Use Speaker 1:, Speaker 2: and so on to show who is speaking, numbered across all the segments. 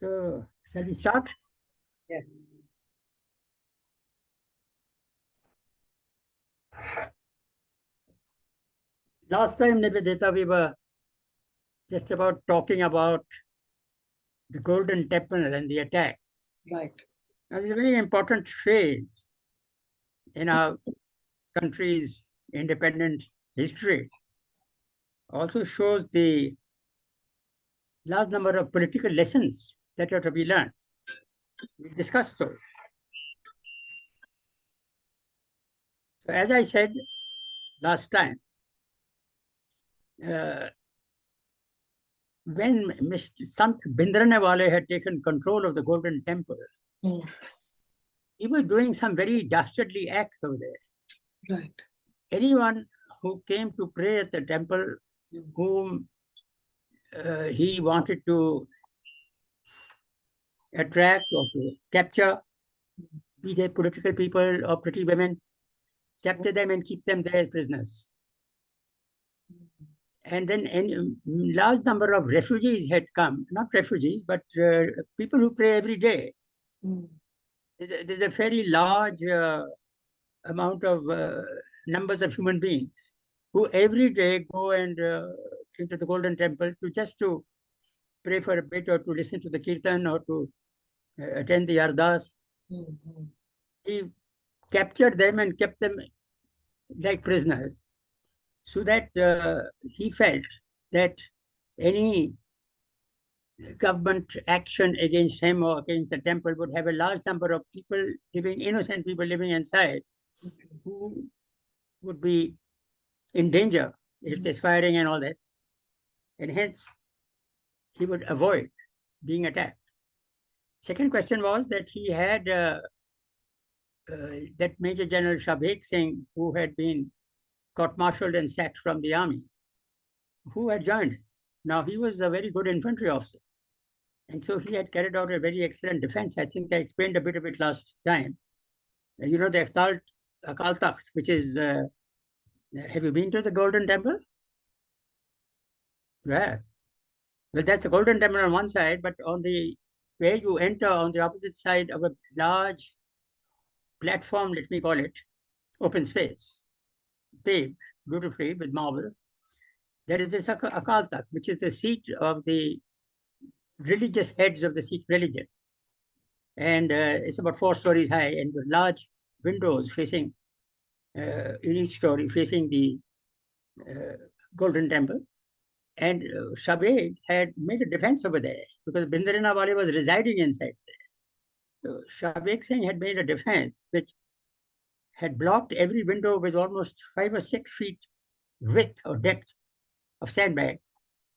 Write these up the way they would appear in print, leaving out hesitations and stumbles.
Speaker 1: So, shall we start?
Speaker 2: Yes.
Speaker 1: Last time, Nivedita, we were just about talking about the Golden Temple and the attack.
Speaker 2: Right.
Speaker 1: Now, it's a very important phase in our country's independent history. Also shows the large number of political lessons that are to be learned. We discussed those. So, as I said last time, uh, when Mr. Sant Bindranewale had taken control of the Golden Temple,
Speaker 2: Mm.
Speaker 1: he was doing some very dastardly acts over there.
Speaker 2: Right.
Speaker 1: Anyone who came to pray at the temple, whom he wanted to attract or to capture, be they political people or pretty women, capture them and keep them there as prisoners. And then a large number of refugees had come, not refugees, but people who pray every day.
Speaker 2: Mm.
Speaker 1: There's a very large amount of numbers of human beings who every day go and into the Golden Temple to just to pray for a bit or to listen to the kirtan or to attend the ardas.
Speaker 2: Mm.
Speaker 1: He captured them and kept them like prisoners so that he felt that any government action against him or against the temple would have a large number of people living, innocent people living inside, who would be in danger if there's firing and all that. And hence, he would avoid being attacked. Second question was that he had that Major General Shabik Singh, who had been court-martialed and sacked from the army, who had joined him. Now, he was a very good infantry officer. And so he had carried out a very excellent defense. I think I explained a bit of it last time. You know, the Akal Takht, which is, have you been to the Golden Temple? Yeah. Well, that's the Golden Temple on one side, but on the where you enter on the opposite side of a large platform, let me call it, open space, paved beautifully with marble. There is this Akal Takht, which is the seat of the religious heads of the Sikh religion. And it's about 4 stories high and with large windows facing in each story, facing the uh, Golden Temple. And Shabeg had made a defense over there because Bindarina Wale was residing inside there. So Shabeg Singh had made a defense which had blocked every window with almost 5 or 6 feet width or depth of sandbags,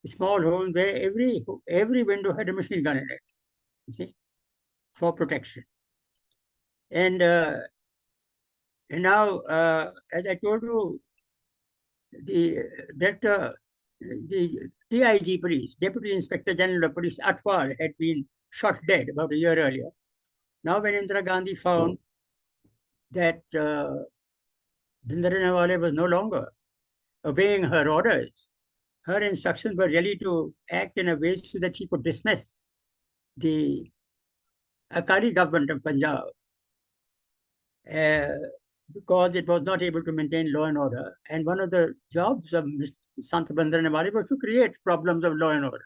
Speaker 1: small holes where every window had a machine gun in it, you see, for protection. And, uh, and now, as I told you, the director, the DIG police, Deputy Inspector General of Police Atwal, had been shot dead about a year earlier. Now, when Indira Gandhi found that Bhindaranawale was no longer obeying her orders, her instructions were really to act in a way so that she could dismiss the Akali government of Punjab uh, because it was not able to maintain law and order. And one of the jobs of Sant Bhindaranawale was to create problems of law and order.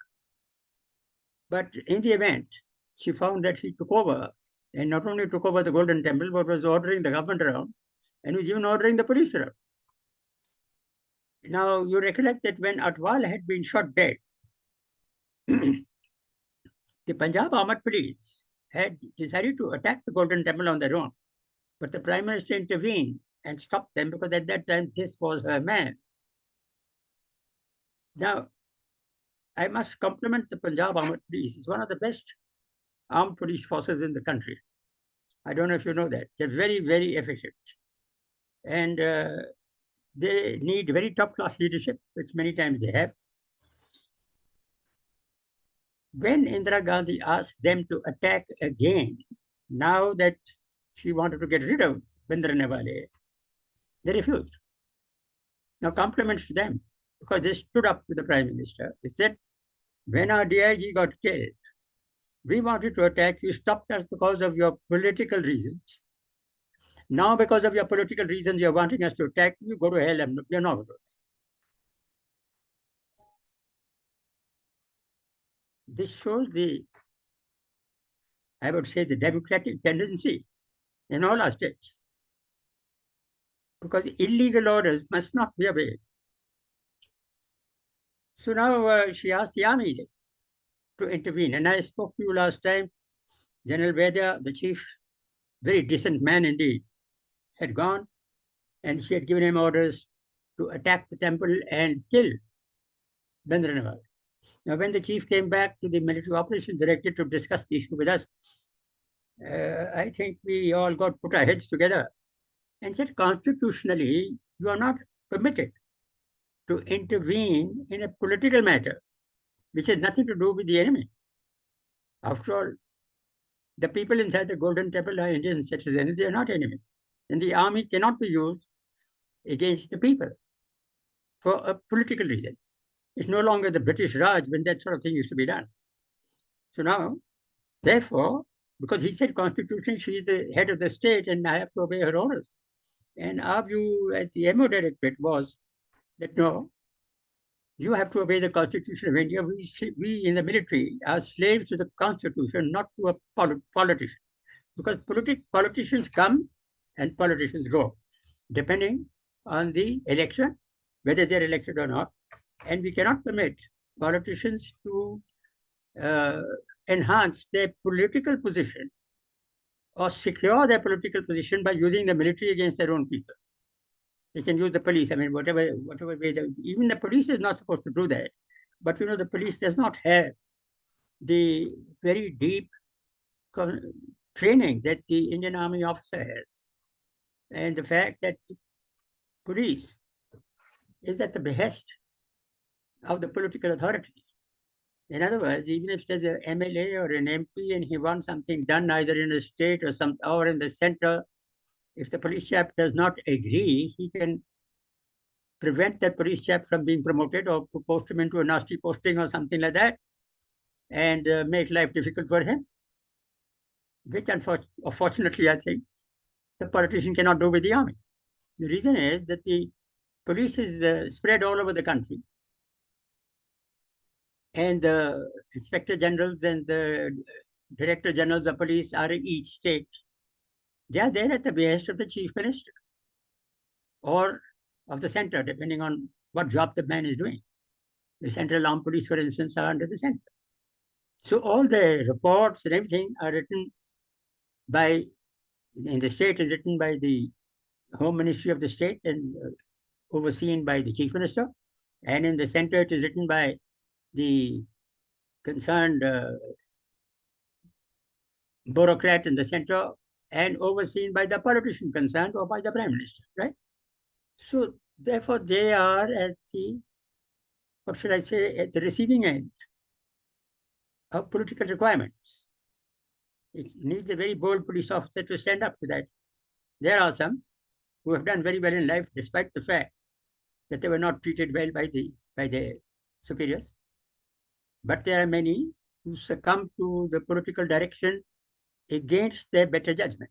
Speaker 1: But in the event, she found that he took over, and not only took over the Golden Temple, but was ordering the government around, and was even ordering the police around. Now, you recollect that when Atwal had been shot dead, the Punjab Armed Police had decided to attack the Golden Temple on their own. But the Prime Minister intervened and stopped them because at that time this was her man. Now, I must compliment the Punjab Armed Police. It's one of the best armed police forces in the country. I don't know if you know that. They're very, very efficient. And they need very top class leadership, which many times they have. When Indira Gandhi asked them to attack again, now that she wanted to get rid of Bindranewale, they refused. Now, compliments to them because they stood up to the Prime Minister. They said, when our DIG got killed, We wanted to attack you, stopped us because of your political reasons. Now, because of your political reasons, you're wanting us to attack you, go to hell, and you're not going to. This shows the, I would say, the democratic tendency in all our states, because illegal orders must not be obeyed. So now she asked the army to intervene. And I spoke to you last time. General Vedya, the chief, very decent man indeed, had gone, and she had given him orders to attack the temple and kill Bendranawal. Now, when the chief came back to the military operations director to discuss the issue with us, I think we all got put our heads together and said, constitutionally, you are not permitted to intervene in a political matter which has nothing to do with the enemy. After all, the people inside the Golden Temple are Indian citizens, they are not enemies. And the army cannot be used against the people for a political reason. It's no longer the British Raj when that sort of thing used to be done. So now, therefore, because he said constitutionally she is the head of the state and I have to obey her orders. And our view at the MO Directorate was that no, you have to obey the Constitution of India. We in the military are slaves to the Constitution, not to a politician. Because politicians come and politicians go, depending on the election, whether they're elected or not. And we cannot permit politicians to uh, enhance their political position or secure their political position by using the military against their own people. They can use the police. I mean, whatever way. Even the police is not supposed to do that. But you know, the police does not have the very deep training that the Indian Army officer has, and the fact that police is at the behest of the political authority. In other words, even if there's an MLA or an MP and he wants something done either in the state or in the center, if the police chief does not agree, he can prevent that police chief from being promoted or to post him into a nasty posting or something like that, and make life difficult for him, which unfortunately I think the politician cannot do with the army. The reason is that the police is spread all over the country, and the inspector generals and the director generals of police are in each state. They are there at the behest of the chief minister or of the center, depending on what job the man is doing. The Central Armed Police, for instance, are under the center. So all the reports and everything are written by, in the state is written by the Home Ministry of the state and overseen by the chief minister. And in the center, it is written by the concerned bureaucrat in the center and overseen by the politician concerned or by the prime minister, right? So therefore, they are at the, what should I say, at the receiving end of political requirements. It needs a very bold police officer to stand up to that. There are some who have done very well in life, despite the fact that they were not treated well by their superiors. But there are many who succumb to the political direction against their better judgment.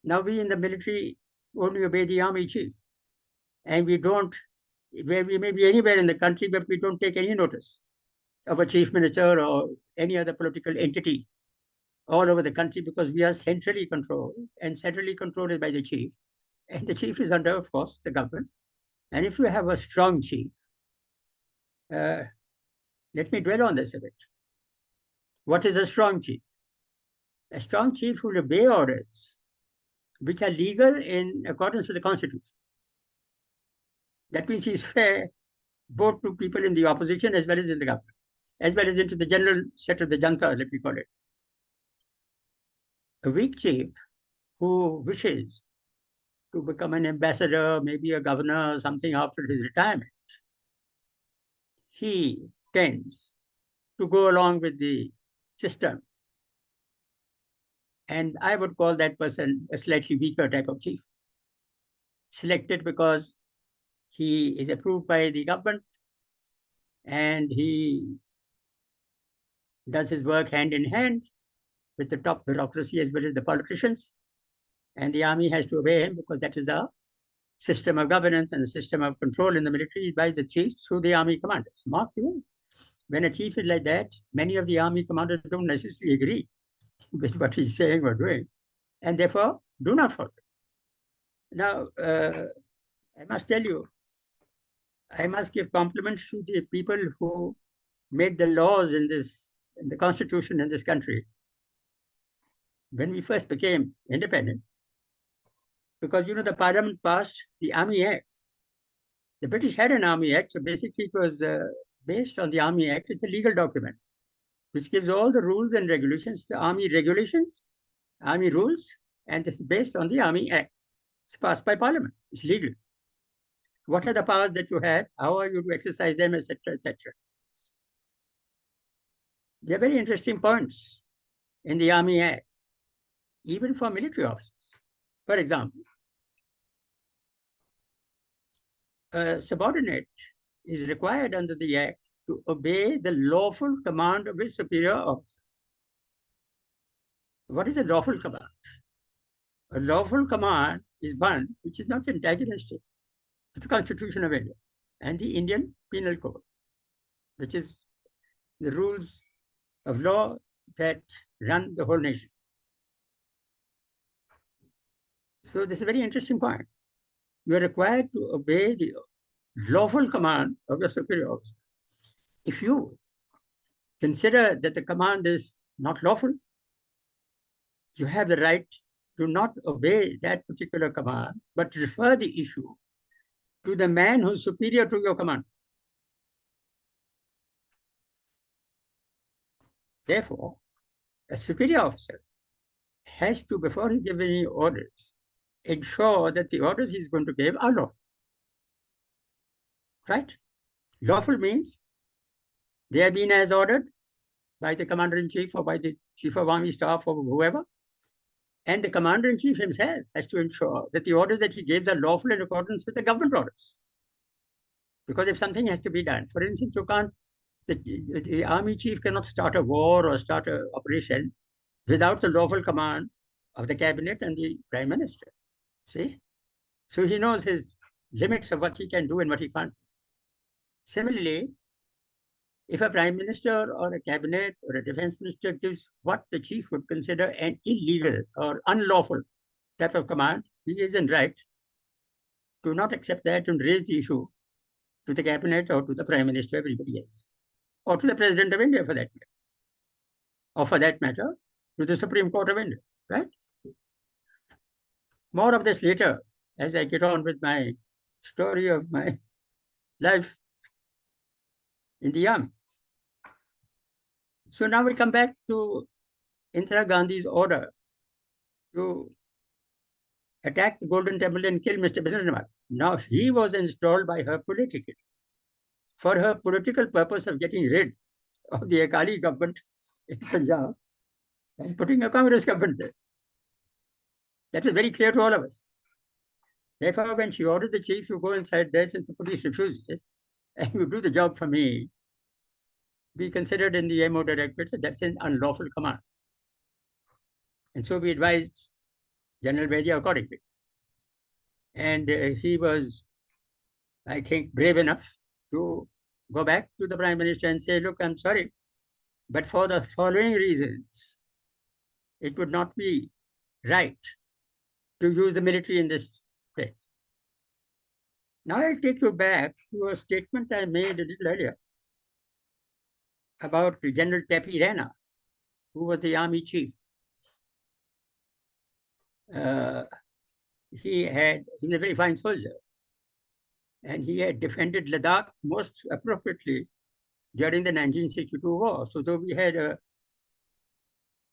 Speaker 1: Now we in the military only obey the army chief, and we don't. Where we may be anywhere in the country, but we don't take any notice of a chief minister or any other political entity all over the country because we are centrally controlled, and centrally controlled is by the chief. And the chief is under, of course, the government. And if you have a strong chief, uh, let me dwell on this a bit. What is a strong chief? A strong chief will obey orders which are legal in accordance with the Constitution. That means he's fair both to people in the opposition as well as in the government, as well as into the general set of the Janta, let me call it. A weak chief who wishes to become an ambassador, maybe a governor or something after his retirement, he tends to go along with the system. And I would call that person a slightly weaker type of chief, selected because he is approved by the government and he does his work hand in hand with the top bureaucracy as well as the politicians, and the army has to obey him because that is the system of governance and the system of control in the military by the chiefs through the army commanders. Mark you, when a chief is like that, many of the army commanders don't necessarily agree with what he's saying or doing, and therefore do not follow. Now, I must tell you, I must give compliments to the people who made the laws in the constitution in this country when we first became independent, because the parliament passed the Army Act. The British had an Army Act, so basically it was based on the Army Act. It's a legal document which gives all the rules and regulations, the Army regulations, Army rules, and this is based on the Army Act. It's passed by Parliament. It's legal. What are the powers that you have? How are you to exercise them, etc., etc. They are very interesting points in the Army Act, even for military officers. For example, a subordinate is required under the Act to obey the lawful command of his superior officer. What is a lawful command? A lawful command is one which is not antagonistic to the Constitution of India and the Indian Penal Code, which is the rules of law that run the whole nation. So this is a very interesting point. You are required to obey the lawful command of your superior officer. If you consider that the command is not lawful, you have the right to not obey that particular command, but refer the issue to the man who is superior to your command. Therefore, a superior officer has to, before he gives any orders, ensure that the orders he's going to give are lawful. Right? Lawful means they have been as ordered by the commander-in-chief or by the chief of army staff or whoever. And the commander-in-chief himself has to ensure that the orders that he gives are lawful in accordance with the government orders. Because if something has to be done, for instance, the army chief cannot start a war or start an operation without the lawful command of the cabinet and the prime minister. See? So he knows his limits of what he can do and what he can't. Similarly, if a prime minister or a cabinet or a defense minister gives what the chief would consider an illegal or unlawful type of command, he is in right to not accept that and raise the issue to the cabinet or to the prime minister, everybody else, or to the president of India for that matter, or for that matter, to the Supreme Court of India, right? More of this later as I get on with my story of my life in the army. So now we come back to Indira Gandhi's order to attack the Golden Temple and kill Mr. Biswanath. Now he was installed by her politically for her political purpose of getting rid of the Akali government in Punjab and putting a Congress government there. That was very clear to all of us. Therefore, when she ordered the chief to go inside there, since the police refused it, and you do the job for me, we considered in the MO directorate that that's an unlawful command. And so we advised General Bedia accordingly. And he was, I think, brave enough to go back to the Prime Minister and say, look, I'm sorry, but for the following reasons, it would not be right to use the military in this place. Now I'll take you back to a statement I made a little earlier about General Tepi Rana, who was the army chief. He was a very fine soldier, and he had defended Ladakh most appropriately during the 1962 war. So though we had a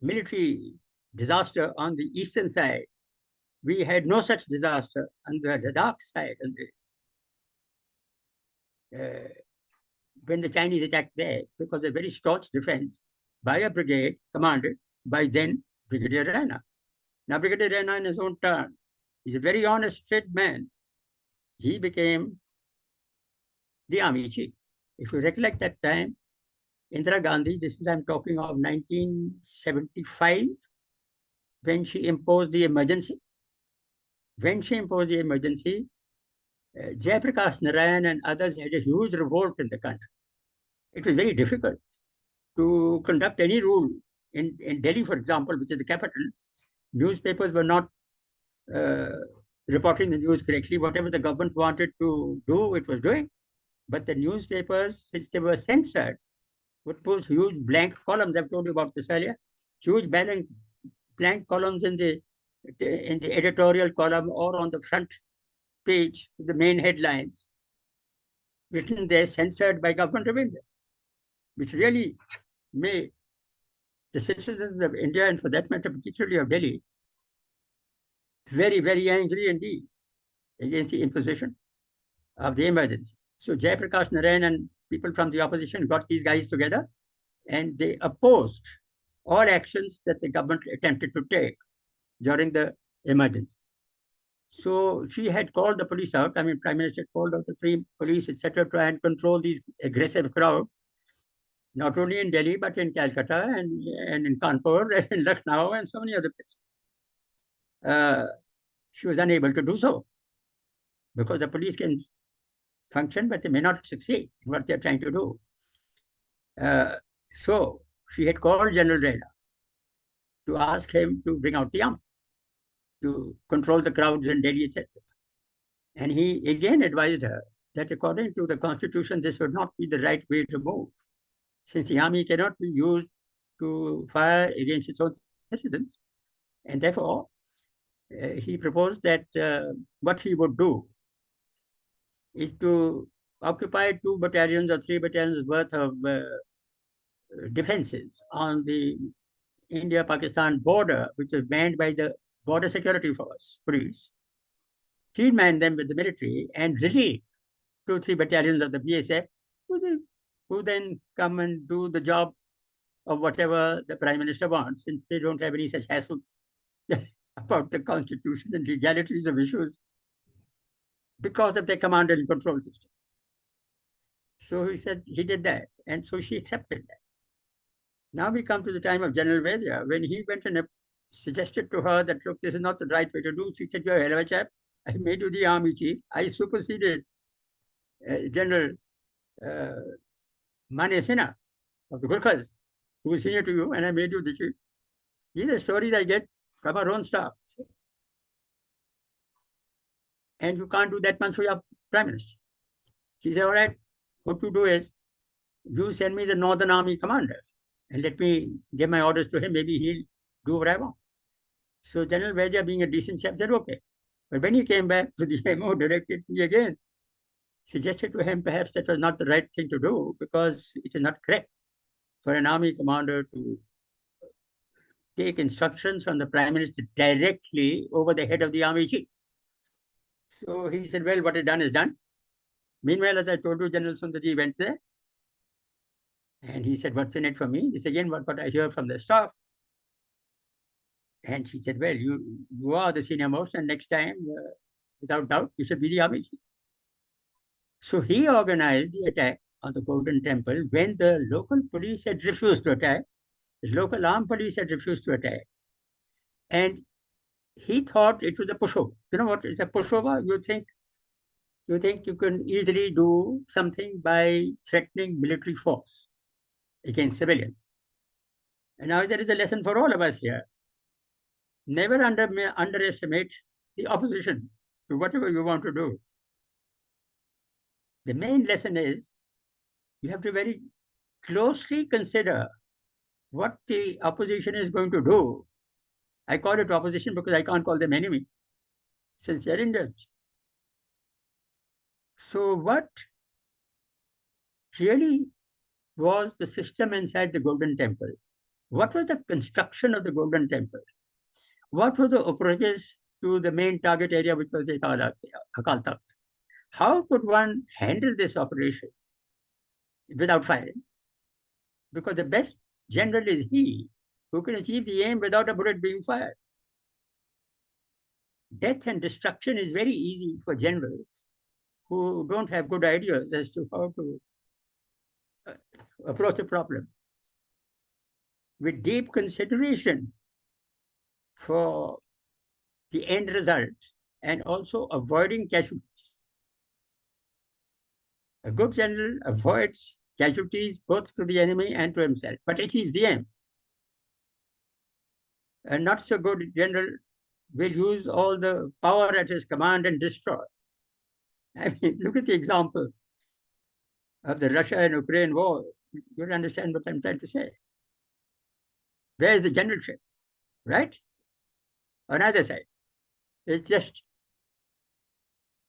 Speaker 1: military disaster on the eastern side, we had no such disaster on the Ladakh side. When the Chinese attacked there, because a very staunch defense by a brigade commanded by then Brigadier Rana. Now, Brigadier Rana, in his own turn, is a very honest, straight man. He became the army chief. If you recollect that time, Indira Gandhi, this is, I'm talking of 1975, when she imposed the emergency. When she imposed the emergency, Jayaprakash Narayan and others had a huge revolt in the country. It was very difficult to conduct any rule. In Delhi, for example, which is the capital, newspapers were not uh, reporting the news correctly. Whatever the government wanted to do, it was doing. But the newspapers, since they were censored, would post huge blank columns. I've told you about this earlier. Huge blank columns in the editorial column or on the front page, the main headlines, written there, censored by government of India, which really made the citizens of India, and for that matter, particularly of Delhi, very, very angry indeed against the imposition of the emergency. So Jayaprakash Narayan and people from the opposition got these guys together and they opposed all actions that the government attempted to take during the emergency. So she had called the police out. I mean, Prime Minister called out the police, etc., to try and control these aggressive crowds, not only in Delhi, but in Calcutta and in Kanpur and in Lucknow and so many other places. She was unable to do so because the police can function, but they may not succeed in what they're trying to do. Uh, so she had called General Reda to ask him to bring out the army to control the crowds in Delhi, etc. And he again advised her that according to the constitution, this would not be the right way to move, since the army cannot be used to fire against its own citizens. And therefore, he proposed that what he would do is to occupy 2 battalions or 3 battalions worth of defenses on the India-Pakistan border, which is manned by the Border Security Force, police. He'd man them with the military and relieve 2, 3 battalions of the BSF, who then come and do the job of whatever the Prime Minister wants, since they don't have any such hassles about the constitution and legalities of issues because of their command and control system. So he said he did that, and so she accepted that. Now we come to the time of General Vedya, when he went and suggested to her that, look, this is not the right way to do. She said, you're a hell of a chap. I made you the army chief. I superseded General uh, Mane Sinha of the Gurkhas, who was senior to you, and I made you the chief. These are stories I get from our own staff. And you can't do that much for your prime minister. She said, all right, what you do is you send me the Northern Army commander and let me give my orders to him. Maybe he'll do what I want. So General Veja, being a decent chap, said, okay. But when he came back to the MO directed, he again suggested to him perhaps that was not the right thing to do because it is not correct for an army commander to take instructions from the prime minister directly over the head of the army chief. So he said, well, what is done is done. Meanwhile, as I told you, General Sundarji went there and he said, what's in it for me? This again what I hear from the staff. And she said, well, you are the senior most, and next time, without doubt, you should be the army chief. So he organized the attack on the Golden Temple when the local police had refused to attack. The local armed police had refused to attack. And he thought it was a pushover. You know what is a pushover? You think you can easily do something by threatening military force against civilians. And now there is a lesson for all of us here. Never underestimate the opposition to whatever you want to do. The main lesson is you have to very closely consider what the opposition is going to do. I call it opposition because I can't call them enemy, since they're Indians. So what really was the system inside the Golden Temple? What was the construction of the Golden Temple? What were the approaches to the main target area, which was the Akal Takht? How could one handle this operation without firing? Because the best general is he who can achieve the aim without a bullet being fired. Death and destruction is very easy for generals who don't have good ideas as to how to approach the problem with deep consideration for the end result and also avoiding casualties. A good general avoids casualties both to the enemy and to himself, but achieves the aim. A not so good general will use all the power at his command and destroy. I mean, look at the example of the Russia and Ukraine war. You'll understand what I'm trying to say. Where is the generalship, right? On either side. It's just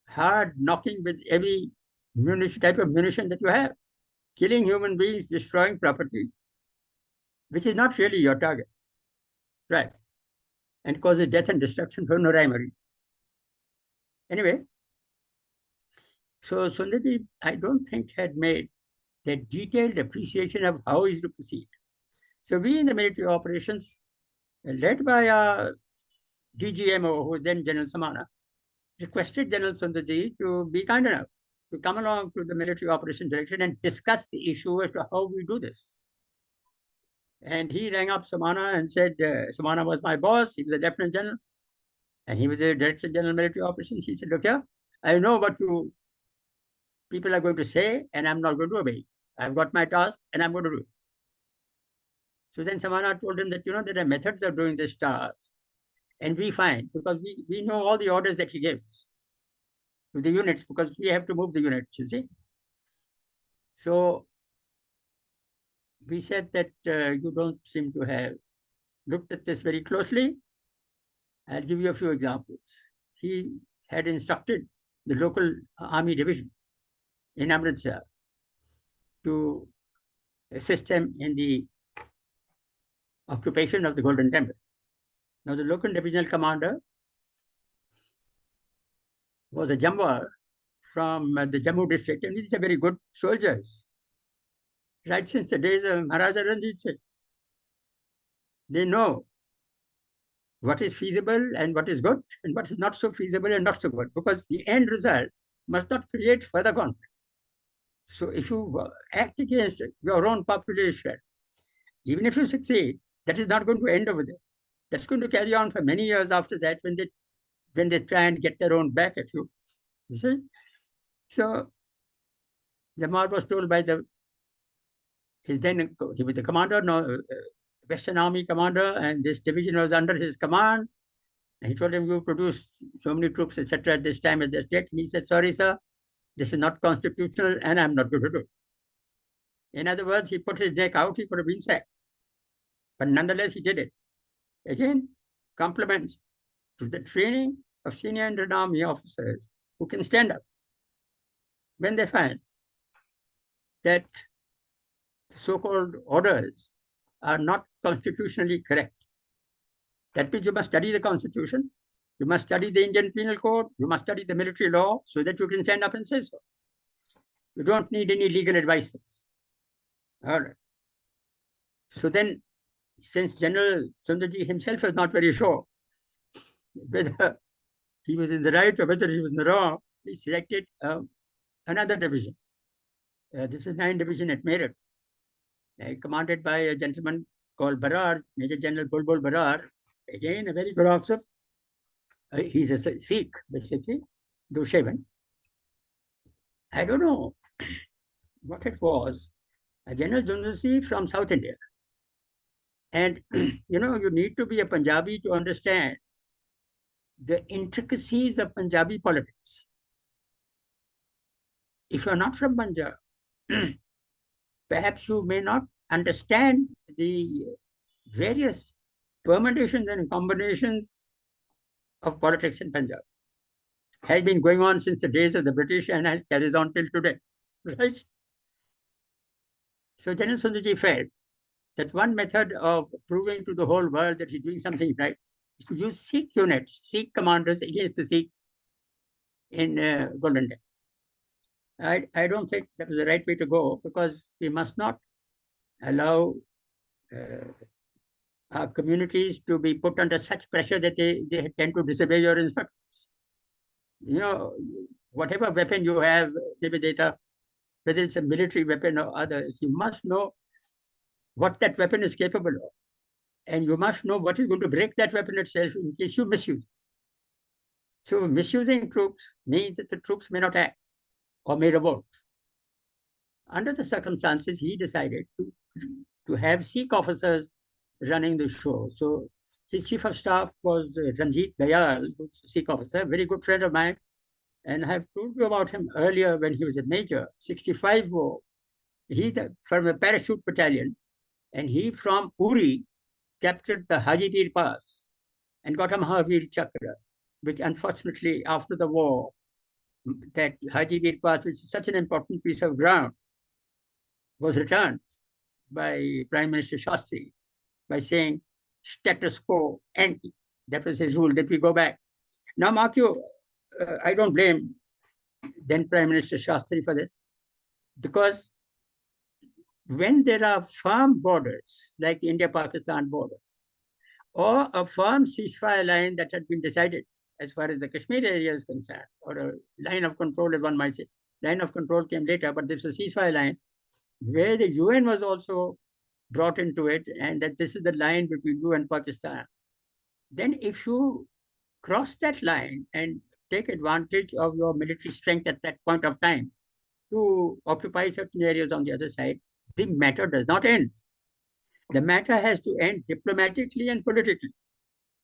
Speaker 1: hard knocking with every munition, type of munition that you have, killing human beings, destroying property, which is not really your target, right? And causes death and destruction for no rhyme or reason. Anyway, so Sundarji, I don't think had made the detailed appreciation of how he's to proceed. So we in the military operations, led by our DGMO, who was then General Samana, requested General Sundarji to be kind enough to come along to the military operations direction and discuss the issue as to how we do this. And he rang up Samana and said, Samana was my boss. He was a Lieutenant General and he was a Director General Military Operations. He said, look here, I know what you people are going to say and I'm not going to obey. I've got my task and I'm going to do it. So then Samana told him that, there are methods of doing this task. And we find, because we know all the orders that he gives to the units, because we have to move the units, you see. So we said that you don't seem to have looked at this very closely. I'll give you a few examples. He had instructed the local army division in Amritsar to assist him in the occupation of the Golden Temple. Now, the local divisional commander was a Jamwar from the Jammu district, and these are very good soldiers. Right since the days of Maharaja Ranjit Singh, they know what is feasible and what is good, and what is not so feasible and not so good, because the end result must not create further conflict. So if you act against your own population, even if you succeed, that is not going to end over there. That's going to carry on for many years after that when they try and get their own back at you. You see? So Jamal was told by he was the commander, no, Western Army commander, and this division was under his command. And he told him, you produce so many troops, etc. at this time at this date. And he said, sorry, sir, this is not constitutional and I'm not going to do it. In other words, he put his neck out, he could have been sacked. But nonetheless, he did it. Again, compliments to the training of senior Indian Army officers who can stand up when they find that so-called orders are not constitutionally correct. That means you must study the Constitution, you must study the Indian Penal Code, you must study the military law so that you can stand up and say so. You don't need any legal advice for this. All right. So then, since General Sundarji himself was not very sure whether he was in the right or whether he was in the wrong, he selected another division. This is 9th Division at Meerut, commanded by a gentleman called Barar, Major General Bulbul Barar. Again, a very good officer. He's a Sikh, basically, Dushevan. I don't know what it was. A General Jundusi from South India. And, you need to be a Punjabi to understand the intricacies of Punjabi politics. If you're not from Punjab, perhaps you may not understand the various permutations and combinations of politics in Punjab. Has been going on since the days of the British and has carries on till today, right? So General Sundarji felt that one method of proving to the whole world that he's doing something right is to use Sikh units, Sikh commanders against the Sikhs in Golden Day. I don't think that was the right way to go, because we must not allow our communities to be put under such pressure that they tend to disobey your instructions. Whatever weapon you have, Nivedita, whether it's a military weapon or others, you must know what that weapon is capable of. And you must know what is going to break that weapon itself in case you misuse it. So misusing troops means that the troops may not act or may revolt. Under the circumstances, he decided to have Sikh officers running the show. So his chief of staff was Ranjit Dayal, who's a Sikh officer, a very good friend of mine. And I have told you about him earlier when he was a major, 65 war. He from a parachute battalion, and he from Uri captured the Hajipir Pass and got a Mahavir Chakra, which unfortunately after the war, that Hajipir Pass, which is such an important piece of ground, was returned by Prime Minister Shastri by saying status quo ante. That was his rule, that we go back. Now, mark you, I don't blame then Prime Minister Shastri for this, because when there are firm borders, like the India-Pakistan border, or a firm ceasefire line that had been decided as far as the Kashmir area is concerned, or a line of control, as one might say. Line of control came later, but this is a ceasefire line where the UN was also brought into it, and that this is the line between you and Pakistan. Then if you cross that line and take advantage of your military strength at that point of time to occupy certain areas on the other side, the matter does not end. The matter has to end diplomatically and politically.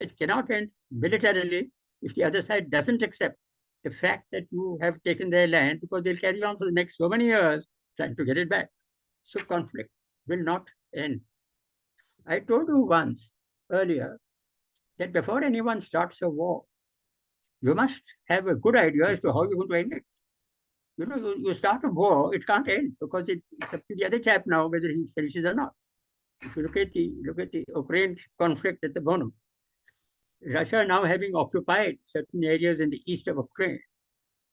Speaker 1: It cannot end militarily if the other side doesn't accept the fact that you have taken their land, because they'll carry on for the next so many years trying to get it back. So conflict will not end. I told you once earlier that before anyone starts a war, you must have a good idea as to how you're going to end it. You know, you start a war, it can't end because it's up to the other chap now whether he finishes or not. If you look at the Ukraine conflict at the bottom, Russia now having occupied certain areas in the east of Ukraine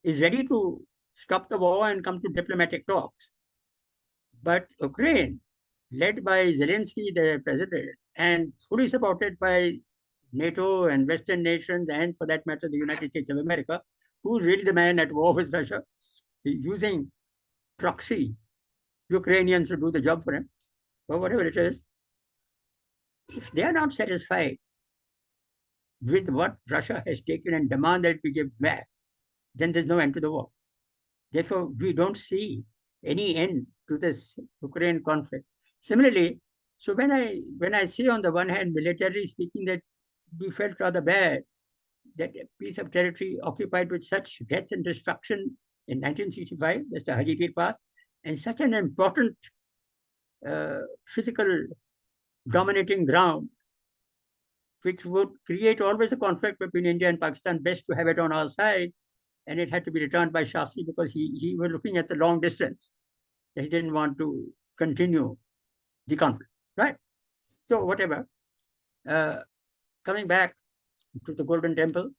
Speaker 1: is ready to stop the war and come to diplomatic talks. But Ukraine, led by Zelensky, the president, and fully supported by NATO and Western nations, and for that matter, the United States of America, who's really the man at war with Russia, using proxy Ukrainians to do the job for him, or whatever it is. If they are not satisfied with what Russia has taken and demand that we give back, then there's no end to the war. Therefore, we don't see any end to this Ukraine conflict. Similarly, so when I see on the one hand militarily speaking that we felt rather bad that a piece of territory occupied with such death and destruction in 1965, that's the Hajipir Pass, and such an important physical dominating ground, which would create always a conflict between India and Pakistan, best to have it on our side. And it had to be returned by Shastri because he was looking at the long distance. He didn't want to continue the conflict, right? So whatever. Uh, Coming back to the Golden Temple,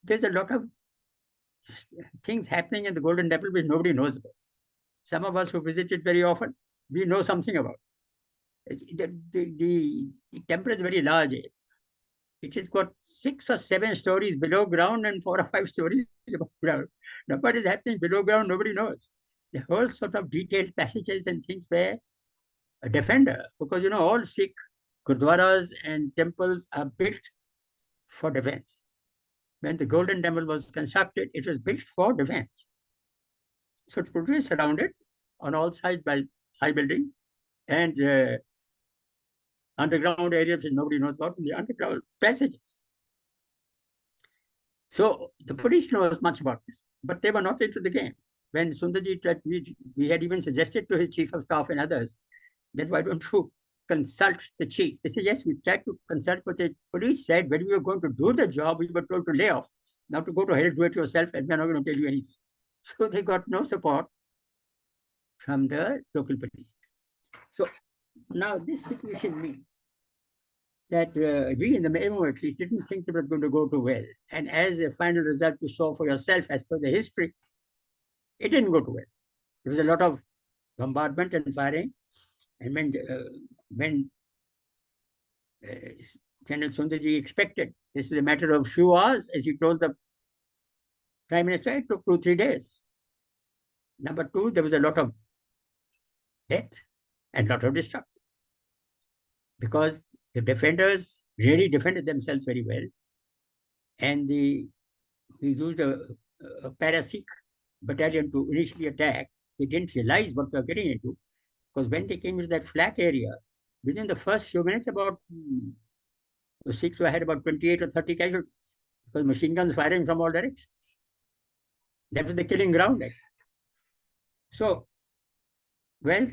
Speaker 1: there's a lot of things happening in the Golden Temple which nobody knows about. Some of us who visit it very often, we know something about it. The temple is very large. It has got 6 or 7 stories below ground and 4 or 5 stories above ground. Now, what is happening below ground, nobody knows. The whole sort of detailed passages and things where a defender, because all Sikh gurdwaras and temples are built for defense. When the Golden Temple was constructed, it was built for defense. So it's totally surrounded on all sides by high buildings and underground areas that nobody knows about, and the underground passages. So the police knows much about this, but they were not into the game. When Sundarji tried, we had even suggested to his chief of staff and others that why don't you consult the chief? They said, yes, we tried to consult, but the police said when we were going to do the job, we were told to lay off. Now to go to hell, do it yourself, and we're not going to tell you anything. So they got no support from the local police. So now this situation means that we in the memo at least didn't think it was going to go too well. And as a final result, you saw for yourself as per the history, it didn't go too well. There was a lot of bombardment and firing. And when General Sundarji expected, this is a matter of few hours, as he told the Prime Minister, it took 2, 3 days. Number two, there was a lot of death and lot of destruction because the defenders really defended themselves very well, and we used a para-Sikh battalion to initially attack. They didn't realize what they were getting into because when they came into that flat area, within the first few minutes, about the Sikhs had about 28 or 30 casualties because machine guns firing from all directions. That was the killing ground. So, well,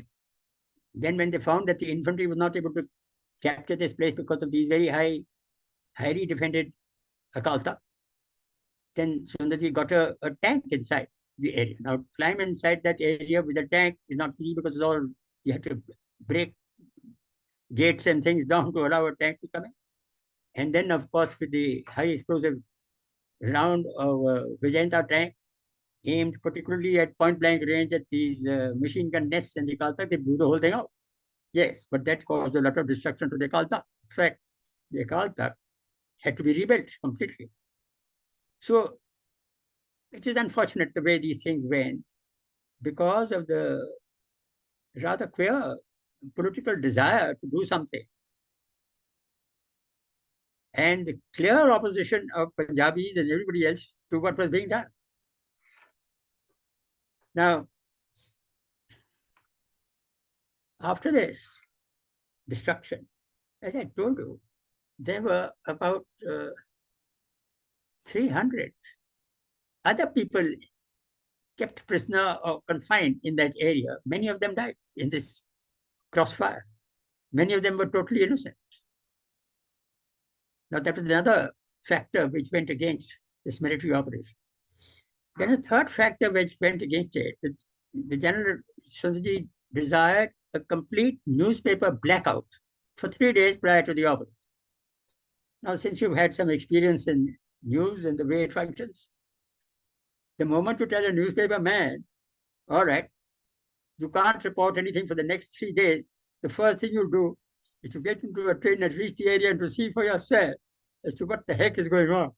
Speaker 1: then when they found that the infantry was not able to capture this place because of these very highly defended Akalta, then Sundarji got a tank inside the area. Now, climb inside that area with a tank is not easy because it's all, you have to break gates and things down to allow a tank to come in. And then, of course, with the high explosive round of Vijayanta tank aimed particularly at point blank range at these machine gun nests and the Kalta, they blew the whole thing out. Yes, but that caused a lot of destruction to the Kalta. In fact, the Kalta had to be rebuilt completely. So it is unfortunate the way these things went because of the rather queer political desire to do something and the clear opposition of Punjabis and everybody else to what was being done. Now, after this destruction, as I told you, there were about 300 other people kept prisoner or confined in that area. Many of them died in this crossfire. Many of them were totally innocent. Now, that was another factor which went against this military operation. Then a third factor which went against it, the General Sundaji desired a complete newspaper blackout for 3 days prior to the operation. Now, since you've had some experience in news and the way it functions, the moment you tell a newspaper man, all right, you can't report anything for the next 3 days, the first thing you do is to get into a train and reach the area and to see for yourself as to what the heck is going on.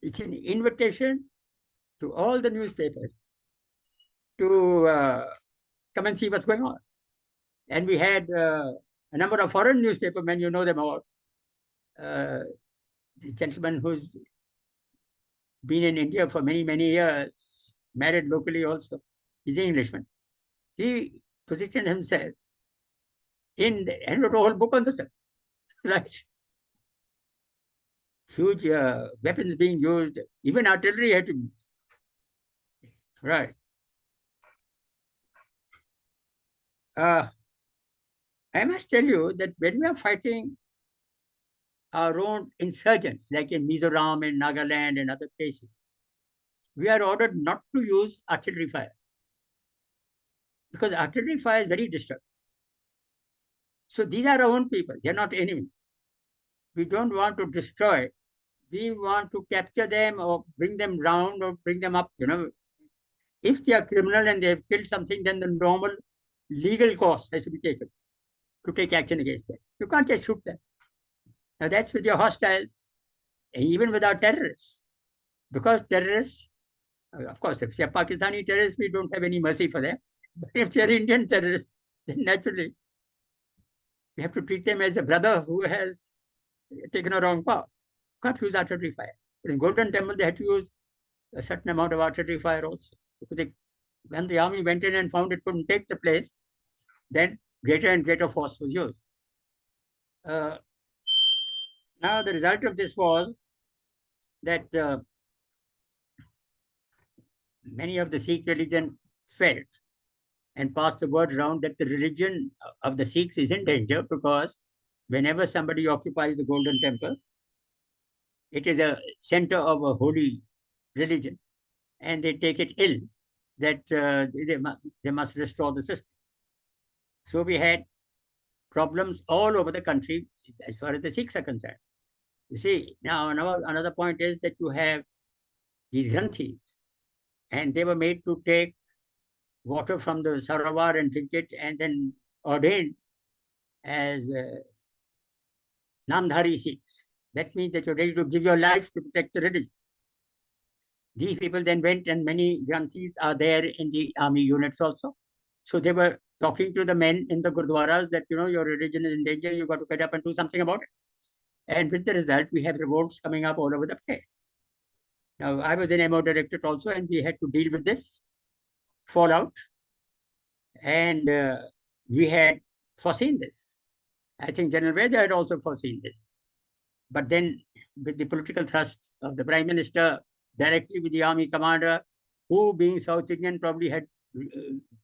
Speaker 1: It's an invitation to all the newspapers to come and see what's going on. And we had a number of foreign newspapermen, you know them all. The gentleman who's been in India for many, many years, married locally also, he's an Englishman. He positioned himself and wrote a whole book on the subject, right? Huge weapons being used, even artillery had to be used, right? Uh, I must tell you that when we are fighting our own insurgents, like in Mizoram and Nagaland and other places, we are ordered not to use artillery fire because artillery fire is very destructive. So these are our own people, they're not enemy. We don't want to destroy, we want to capture them or bring them round or bring them up. If they are criminal and they have killed something, then the normal legal course has to be taken to take action against them. You can't just shoot them. Now that's with your hostiles, and even with our terrorists. Because terrorists, of course, if they're Pakistani terrorists, we don't have any mercy for them. But if they're Indian terrorists, then naturally we have to treat them as a brother who has taken a wrong path. Can't use artillery fire. But in Golden Temple, they had to use a certain amount of artillery fire also. Because when the army went in and found it couldn't take the place, then greater and greater force was used. Now, the result of this was that many of the Sikh religion felt and passed the word around that the religion of the Sikhs is in danger because whenever somebody occupies the Golden Temple, it is a center of a holy religion, and they take it ill that they must restore the system. So we had problems all over the country as far as the Sikhs are concerned. You see, now another point is that you have these granthis, and they were made to take water from the Sarovar and drink it, and then ordained as Namdhari Sikhs. That means that you're ready to give your life to protect the religion. These people then went, and many Granthis are there in the army units also. So they were talking to the men in the Gurdwaras that, your religion is in danger, you've got to get up and do something about it. And with the result, we have revolts coming up all over the place. Now, I was in MO directorate also, and we had to deal with this fallout. And we had foreseen this. I think General Veda had also foreseen this. But then, with the political thrust of the Prime Minister directly with the army commander, who, being South Indian, probably had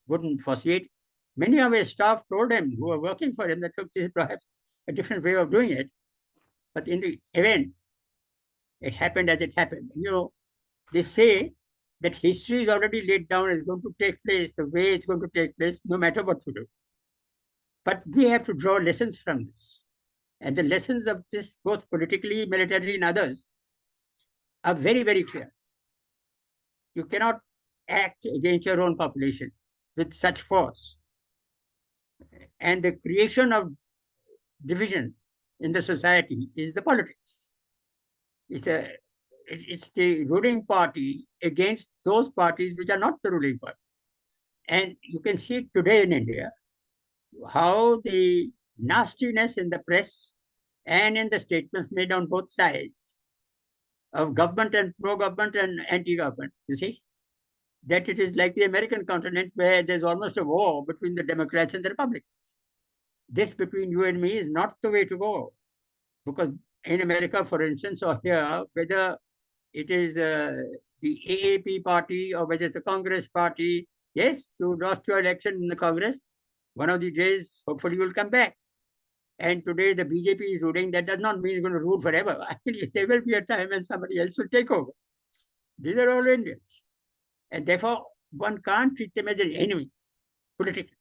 Speaker 1: wouldn't foresee it. Many of his staff told him, who were working for him, that look, this is perhaps a different way of doing it. But in the event, it happened as it happened. They say that history is already laid down, it's going to take place the way it's going to take place, no matter what you do. But we have to draw lessons from this. And the lessons of this, both politically, militarily, and others, are very, very clear. You cannot act against your own population with such force. And the creation of division in the society is the politics. It's the ruling party against those parties which are not the ruling party. And you can see it today in India, how the nastiness in the press and in the statements made on both sides of government and pro-government and anti-government, you see, that it is like the American continent where there's almost a war between the Democrats and the Republicans. This between you and me is not the way to go. Because in America, for instance, or here, whether it is the AAP party or whether it's the Congress party, yes, you lost your election in the Congress. One of these days, hopefully, you will come back. And today, the BJP is ruling. That does not mean you're going to rule forever. I mean, there will be a time when somebody else will take over. These are all Indians. And therefore, one can't treat them as an enemy politically.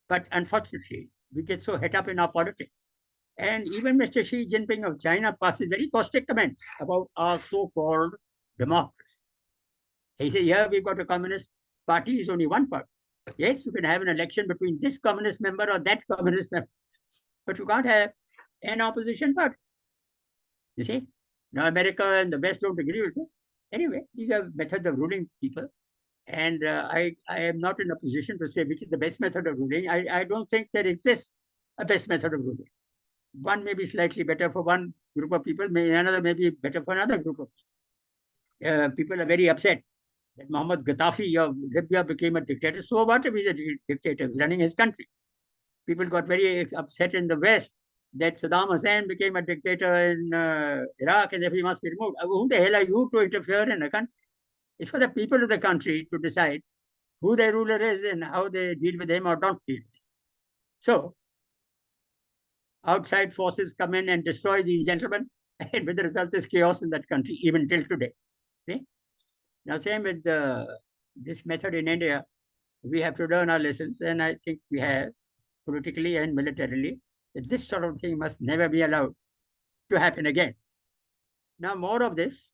Speaker 1: But unfortunately, we get so het up in our politics. And even Mr. Xi Jinping of China passes very caustic comments about our so-called democracy. He said, here we've got a communist party, it's only one party. Yes, you can have an election between this communist member or that communist member, but you can't have an opposition party. You see? Now, America and the West don't agree with this. Anyway, these are methods of ruling people. And I am not in a position to say which is the best method of ruling. I don't think there exists a best method of ruling. One may be slightly better for one group of people, another may be better for another group of people. People are very upset that Muhammad Gaddafi of Libya became a dictator. So what if he's a dictator running his country? People got very upset in the West that Saddam Hussein became a dictator in Iraq and if he must be removed. Who the hell are you to interfere in a country? It's for the people of the country to decide who their ruler is and how they deal with him or don't deal with him. So, outside forces come in and destroy these gentlemen, and with the result is chaos in that country, even till today. See? Now, same with this method in India, we have to learn our lessons, and I think we have, politically and militarily, that this sort of thing must never be allowed to happen again. Now, more of this,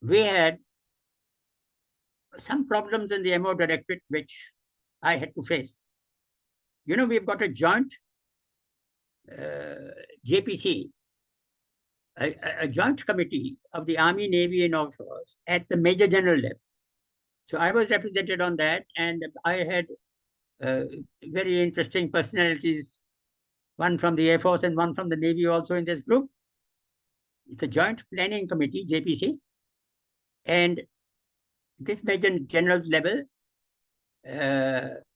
Speaker 1: we had some problems in the MO directorate which I had to face. We've got a joint JPC, a joint committee of the Army, Navy, and Air Force at the Major General level. So I was represented on that, and I had very interesting personalities, one from the Air Force and one from the Navy also in this group. It's a joint planning committee, JPC, and this Major General level